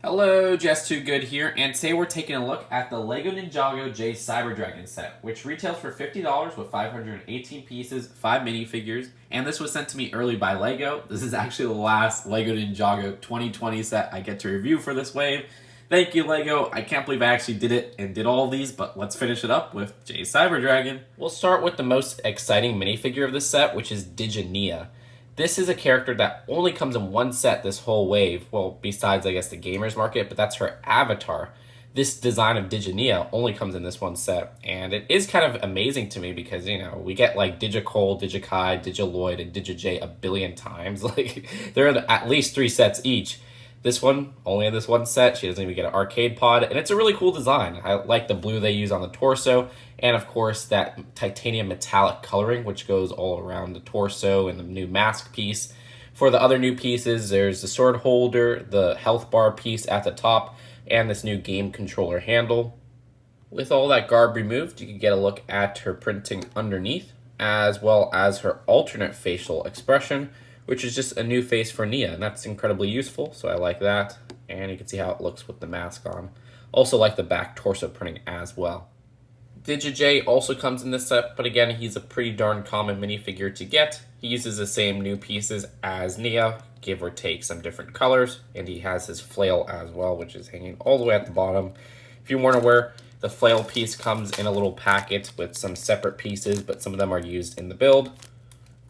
Hello, Just Too Good here, and today we're taking a look at the LEGO Ninjago J Cyber Dragon set, which retails for $50 with 518 pieces, 5 minifigures, and this was sent to me early by LEGO. This is actually the last LEGO Ninjago 2020 set I get to review for this wave. Thank you, LEGO. I can't believe I actually did it and did all of these, but let's finish it up with J Cyber Dragon. We'll start with the most exciting minifigure of this set, which is Diginia. This is a character that only comes in one set this whole wave, well, besides, I guess, the gamers market, but that's her avatar. This design of Diginia only comes in this one set, and it is kind of amazing to me because, you know, we get like Digicole, Digikai, Digilloyd, and Digij a billion times. Like, there are at least 3 sets each. This one, only in this one set, she doesn't even get an arcade pod, and it's a really cool design. I like the blue they use on the torso, and of course that titanium metallic coloring, which goes all around the torso and the new mask piece. For the other new pieces, there's the sword holder, the health bar piece at the top, and this new game controller handle. With all that garb removed, you can get a look at her printing underneath, as well as her alternate facial expression, which is just a new face for Nia, and that's incredibly useful, so I like that. And you can see how it looks with the mask on. Also like the back torso printing as well. Digij also comes in this set, but again, he's a pretty darn common minifigure to get. He uses the same new pieces as Nia, give or take some different colors, and he has his flail as well, which is hanging all the way at the bottom. If you weren't aware, the flail piece comes in a little packet with some separate pieces, but some of them are used in the build.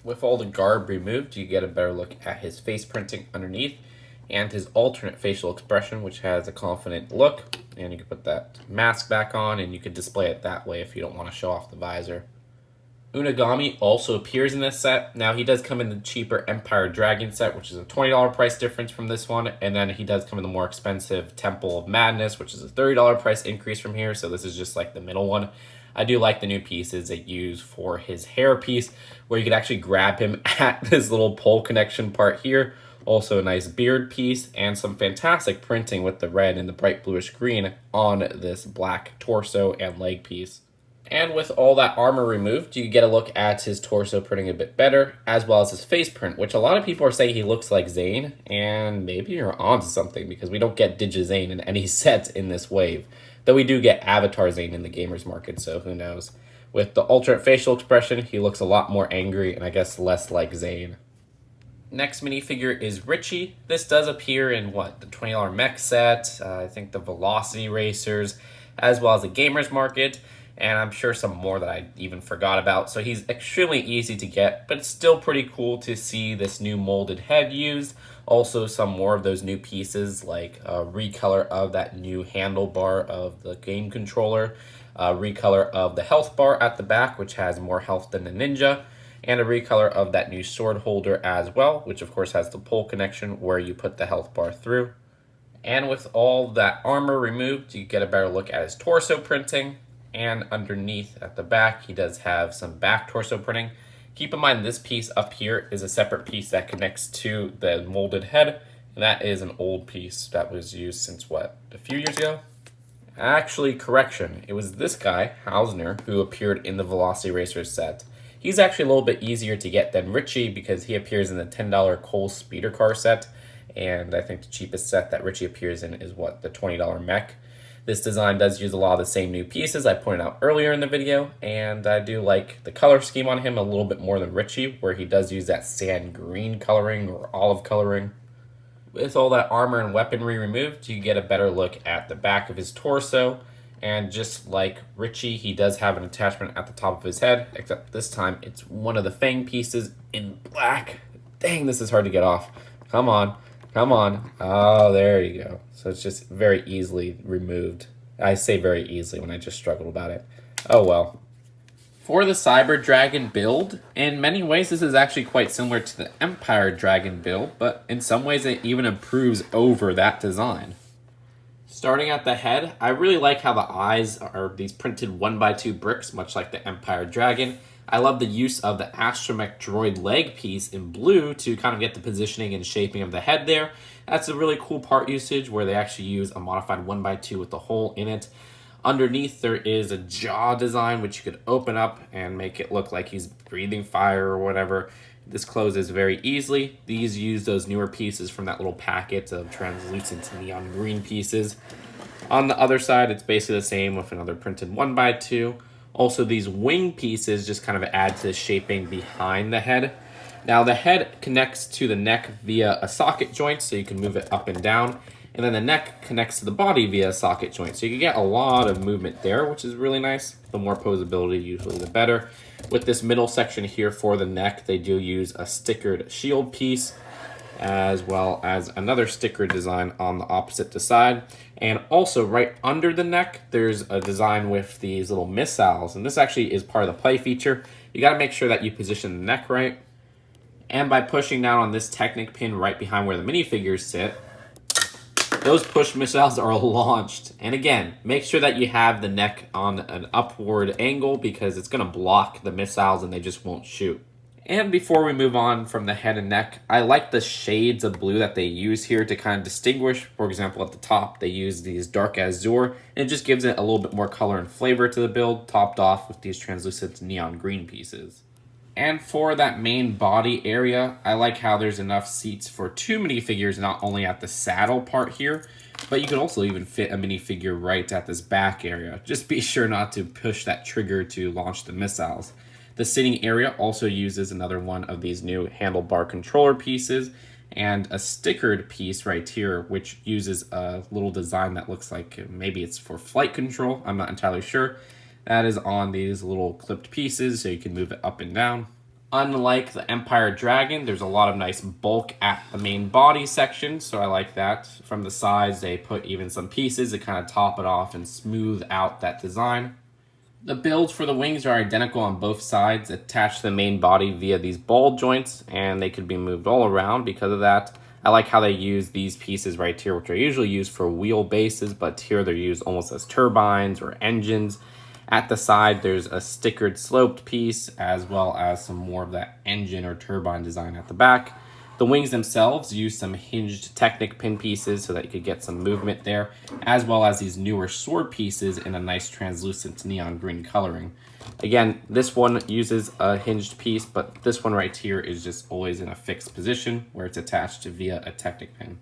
With all the garb removed, you get a better look at his face printing underneath and his alternate facial expression, which has a confident look. And you can put that mask back on and you could display it that way if you don't want to show off the visor. Unagami also appears in this set. Now, he does come in the cheaper Empire Dragon set, which is a $20 price difference from this one. And then he does come in the more expensive Temple of Madness, which is a $30 price increase from here. So this is just like the middle one. I do like the new pieces they use for his hair piece, where you could actually grab him at this little pole connection part here. Also a nice beard piece and some fantastic printing with the red and the bright bluish green on this black torso and leg piece. And with all that armor removed, you get a look at his torso printing a bit better, as well as his face print, which a lot of people are saying he looks like Zane, and maybe you're onto something because we don't get Digi-Zane in any set in this wave. Though we do get Avatar Zane in the gamers market, so who knows. With the alternate facial expression, he looks a lot more angry and I guess less like Zane. Next minifigure is Richie. This does appear in, the $20 mech set, I think the Velocity Racers, as well as the gamers market, and I'm sure some more that I even forgot about. So he's extremely easy to get, but it's still pretty cool to see this new molded head used. Also, some more of those new pieces, like a recolor of that new handlebar of the game controller, a recolor of the health bar at the back, which has more health than the Ninja, and a recolor of that new sword holder as well, which of course has the pole connection where you put the health bar through. And with all that armor removed, you get a better look at his torso printing, and underneath at the back, he does have some back torso printing. Keep in mind, this piece up here is a separate piece that connects to the molded head, and that is an old piece that was used since, a few years ago? Actually, correction, it was this guy, Hausner, who appeared in the Velocity Racers set. He's actually a little bit easier to get than Richie because he appears in the $10 Cole Speeder Car set, and I think the cheapest set that Richie appears in is, the $20 mech. This design does use a lot of the same new pieces I pointed out earlier in the video, and I do like the color scheme on him a little bit more than Richie, where he does use that sand green coloring or olive coloring. With all that armor and weaponry removed, you get a better look at the back of his torso, and just like Richie, he does have an attachment at the top of his head, except this time it's one of the fang pieces in black. Dang, this is hard to get off. Come on. Come on. Oh, there you go. So it's just very easily removed. I say very easily when I just struggled about it. Oh, well. For the Cyber Dragon build, in many ways this is actually quite similar to the Empire Dragon build, but in some ways it even improves over that design. Starting at the head, I really like how the eyes are these printed 1x2 bricks, much like the Empire Dragon. I love the use of the astromech droid leg piece in blue to kind of get the positioning and shaping of the head there. That's a really cool part usage where they actually use a modified 1x2 with the hole in it. Underneath there is a jaw design which you could open up and make it look like he's breathing fire or whatever. This closes very easily. These use those newer pieces from that little packet of translucent neon green pieces. On the other side, it's basically the same with another printed 1x2. Also, these wing pieces just kind of add to the shaping behind the head. Now, the head connects to the neck via a socket joint, so you can move it up and down. And then the neck connects to the body via a socket joint. So you can get a lot of movement there, which is really nice. The more posability, usually the better. With this middle section here for the neck, they do use a stickered shield piece, as well as another sticker design on the opposite side. And also right under the neck, there's a design with these little missiles. And this actually is part of the play feature. You gotta make sure that you position the neck right. And by pushing down on this Technic pin right behind where the minifigures sit, those push missiles are launched. And again, make sure that you have the neck on an upward angle because it's gonna block the missiles and they just won't shoot. And before we move on from the head and neck, I like the shades of blue that they use here to kind of distinguish. For example, at the top, they use these dark azure, and it just gives it a little bit more color and flavor to the build, topped off with these translucent neon green pieces. And for that main body area, I like how there's enough seats for 2 minifigures, not only at the saddle part here, but you can also even fit a minifigure right at this back area. Just be sure not to push that trigger to launch the missiles. The sitting area also uses another one of these new handlebar controller pieces and a stickered piece right here, which uses a little design that looks like maybe it's for flight control. I'm not entirely sure. That is on these little clipped pieces, so you can move it up and down. Unlike the Empire Dragon, there's a lot of nice bulk at the main body section, so I like that. From the sides, they put even some pieces to kind of top it off and smooth out that design. The builds for the wings are identical on both sides, attached to the main body via these ball joints, and they could be moved all around because of that. I like how they use these pieces right here, which are usually used for wheel bases, but here they're used almost as turbines or engines. At the side, there's a stickered sloped piece, as well as some more of that engine or turbine design at the back. The wings themselves use some hinged Technic pin pieces so that you could get some movement there, as well as these newer sword pieces in a nice translucent neon green coloring. Again, this one uses a hinged piece, but this one right here is just always in a fixed position where it's attached via a Technic pin.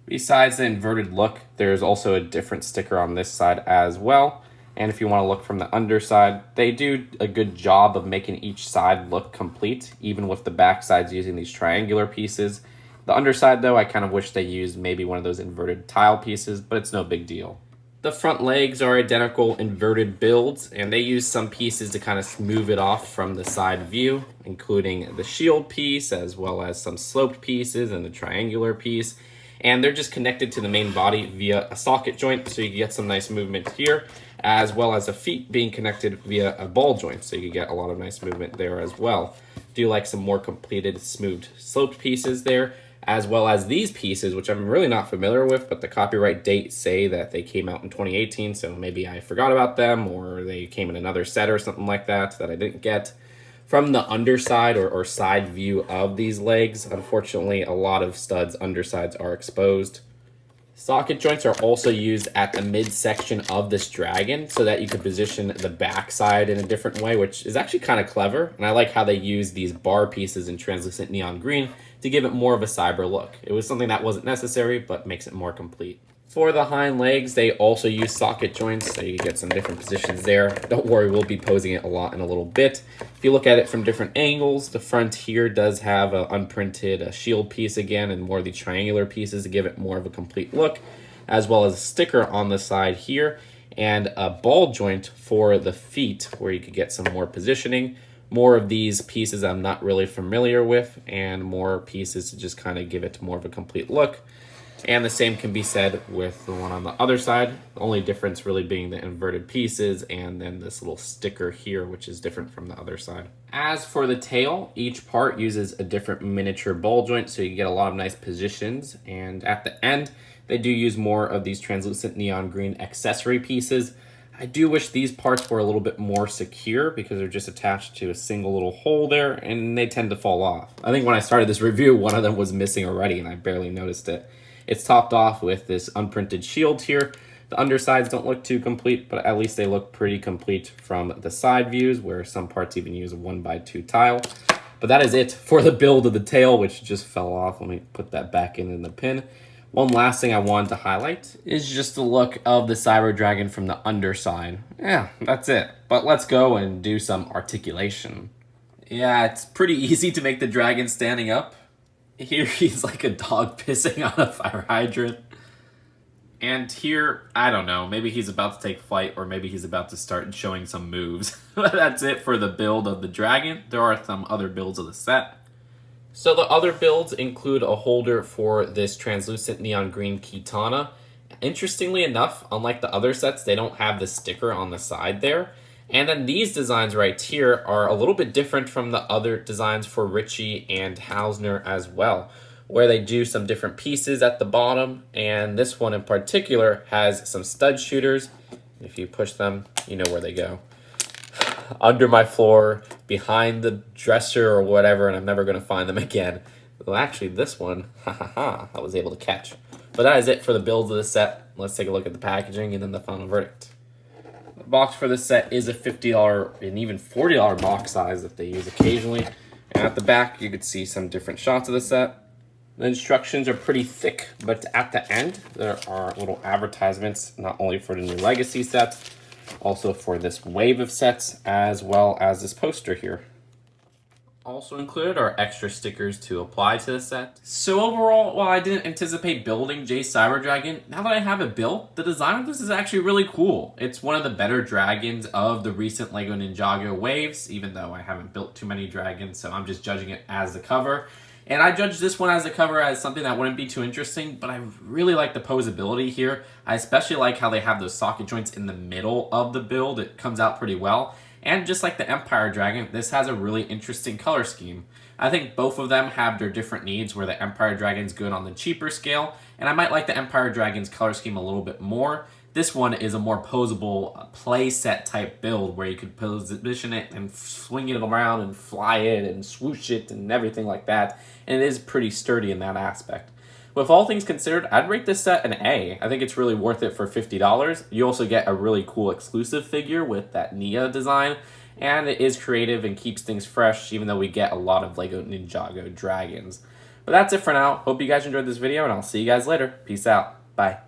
Besides the inverted look, there's also a different sticker on this side as well. And if you want to look from the underside, they do a good job of making each side look complete, even with the back sides using these triangular pieces. The underside, though, I kind of wish they used maybe one of those inverted tile pieces, but it's no big deal. The front legs are identical inverted builds, and they use some pieces to kind of smooth it off from the side view, including the shield piece, as well as some sloped pieces and the triangular piece. And they're just connected to the main body via a socket joint, so you can get some nice movement here, as well as the feet being connected via a ball joint, so you can get a lot of nice movement there as well. Do like some more completed, smoothed, sloped pieces there, as well as these pieces, which I'm really not familiar with, but the copyright dates say that they came out in 2018, so maybe I forgot about them, or they came in another set or something like that I didn't get. From the underside or side view of these legs, unfortunately, a lot of studs' undersides are exposed. Socket joints are also used at the midsection of this dragon so that you can position the backside in a different way, which is actually kind of clever. And I like how they use these bar pieces in translucent neon green to give it more of a cyber look. It was something that wasn't necessary, but makes it more complete. For the hind legs, they also use socket joints, so you get some different positions there. Don't worry, we'll be posing it a lot in a little bit. If you look at it from different angles, the front here does have an unprinted shield piece again, and more of the triangular pieces to give it more of a complete look, as well as a sticker on the side here, and a ball joint for the feet, where you could get some more positioning. More of these pieces I'm not really familiar with, and more pieces to just kind of give it more of a complete look. And the same can be said with the one on the other side. The only difference really being the inverted pieces and then this little sticker here, which is different from the other side. As for the tail, each part uses a different miniature ball joint, so you get a lot of nice positions. And at the end, they do use more of these translucent neon green accessory pieces. I do wish these parts were a little bit more secure because they're just attached to a single little hole there and they tend to fall off. I think when I started this review, one of them was missing already and I barely noticed it. It's topped off with this unprinted shield here. The undersides don't look too complete, but at least they look pretty complete from the side views, where some parts even use a 1x2 tile. But that is it for the build of the tail, which just fell off. Let me put that back in the pin. One last thing I wanted to highlight is just the look of the Cyber Dragon from the underside. Yeah, that's it. But let's go and do some articulation. Yeah, it's pretty easy to make the dragon standing up. Here he's like a dog pissing on a fire hydrant. And here, I don't know, maybe he's about to take flight or maybe he's about to start showing some moves. But that's it for the build of the dragon. There are some other builds of the set. So the other builds include a holder for this translucent neon green Kitana. Interestingly enough, unlike the other sets, they don't have the sticker on the side there. And then these designs right here are a little bit different from the other designs for Richie and Hausner as well, where they do some different pieces at the bottom. And this one in particular has some stud shooters. If you push them, you know where they go. Under my floor, behind the dresser or whatever, and I'm never going to find them again. Well, actually, this one, I was able to catch. But that is it for the builds of the set. Let's take a look at the packaging and then the final verdict. The box for this set is a $50 and even $40 box size that they use occasionally. And at the back, you could see some different shots of the set. The instructions are pretty thick, but at the end, there are little advertisements, not only for the new Legacy sets, also for this wave of sets, as well as this poster here. Also included are extra stickers to apply to the set. So overall, while I didn't anticipate building Jay Cyber Dragon, now that I have it built, the design of this is actually really cool. It's one of the better dragons of the recent LEGO Ninjago waves, even though I haven't built too many dragons, so I'm just judging it as the cover. And I judge this one as a cover as something that wouldn't be too interesting, but I really like the posability here. I especially like how they have those socket joints in the middle of the build. It comes out pretty well. And just like the Empire Dragon, this has a really interesting color scheme. I think both of them have their different needs, where the Empire Dragon's good on the cheaper scale, and I might like the Empire Dragon's color scheme a little bit more. This one is a more posable play set type build where you could position it and swing it around and fly it and swoosh it and everything like that. And it is pretty sturdy in that aspect. With all things considered, I'd rate this set an A. I think it's really worth it for $50. You also get a really cool exclusive figure with that Nia design. And it is creative and keeps things fresh, even though we get a lot of LEGO Ninjago dragons. But that's it for now. Hope you guys enjoyed this video, and I'll see you guys later. Peace out. Bye.